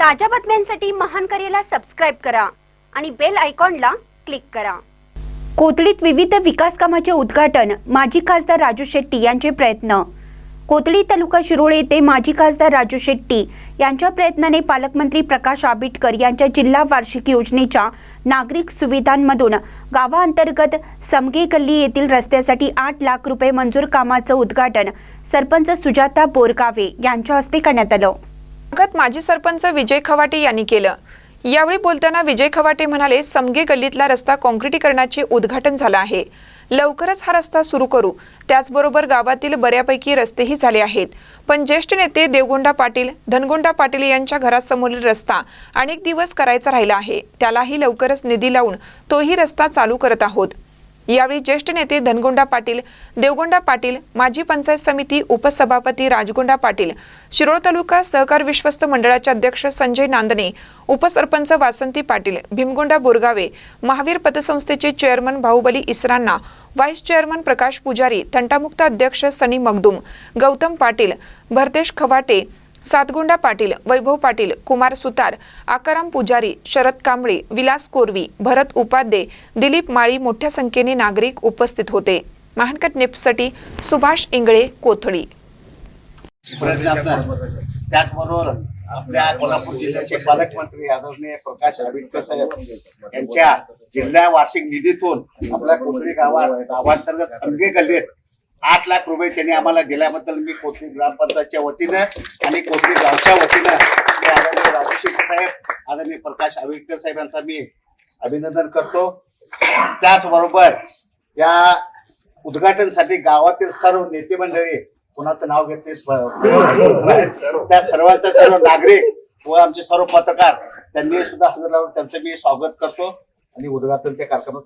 ताज्या बातम्यांसाठी महान करेला सबस्क्राइब करा आणि बेल आयकॉनला क्लिक करा। कोथळीत विविध विकास कामाचे उद्घाटन माजी खासदार राजू शेट्टी यांचे प्रयत्न। कोथळी तालुका शिरोळ येथे माजी खासदार राजू शेट्टी यांच्या प्रयत्नाने पालकमंत्री प्रकाश आंबेडकर यांच्या जिल्हा वार्षिक योजनेच्या नागरिक सुविधांमधून गावांतर्गत समगे गल्ली येथील रस्त्यासाठी 8 लाख रुपये मंजूर कामाचं उद्घाटन सरपंच सुजाता बोरगावे यांच्या हस्ते करण्यात आलं। माजी सरपंच विजय खवाटे यांनी केलं। यावेळी बोलताना विजय खवाटे म्हणाले, समगे गल्लीतला रस्ता काँक्रिटीकरणाचे उद्घाटन झालं आहे। लवकरच हा रस्ता सुरू करू। त्याचबरोबर गावातील बऱ्यापैकी रस्तेही झाले आहेत, पण ज्येष्ठ नेते देवगोंडा पाटील, धनगोंडा पाटील यांच्या घरासमोरील रस्ता अनेक दिवस करायचा राहिला आहे। त्यालाही लवकरच निधी लावून तोही रस्ता चालू करत आहोत। यावेळी ज्येष्ठ नेते धनगोंडा पाटील, देवगोंडा पाटील, माजी पंचायत समिती उपसभापती राजगोंडा पाटील, शिरोळ तालुका सहकार विश्वस्त मंडळाचे अध्यक्ष संजय नांदणे, उपसरपंच वासंती पाटील, भीमगोंडा बोरगावे, महावीर पतसंस्थेचे चेअरमन बाहुबली इसरांना, व्हाईस चेअरमन प्रकाश पुजारी, तंटामुक्त अध्यक्ष सनी मगदूम, गौतम पाटील, भरतेश खवाटे, सातगोंडा पाटील, वैभव पाटील, कुमार सुतार, आकाराम पुजारी, शरद कांबळे, विलास कोरवी, भरत उपाध्ये, दिलीप माळी मोठ्या संख्येने नागरिक उपस्थित होते। महानकट नेपसाठी सुभाष इंगळे, कोथळी। त्याचबरोबर आपल्या कोल्हापूर जिल्ह्याचे पालकमंत्री आदरणीय प्रकाश आंबेडकर साहेब यांच्या जिल्हा वार्षिक निधीतून आपल्या कोथळी गावांतर्गत समगे गल्लीत 8 लाख रुपये त्यांनी आम्हाला दिल्याबद्दल मी कोथळी ग्रामपंचायतच्या वतीनं आणि कोथळी गावच्या वतीनं आदरणीय राजू शेट्टी साहेब, आदरणीय प्रकाश आंबेडकर साहेब यांचा मी अभिनंदन करतो। त्याचबरोबर या उद्घाटनासाठी गावातील सर्व नेते मंडळी, कुणाचं नाव घेतले त्या सर्वांचे सर्व नागरिक व आमचे सर्व पत्रकार त्यांनी सुद्धा हजर राहून त्यांचं मी स्वागत करतो आणि उद्घाटनाच्या कार्यक्रमात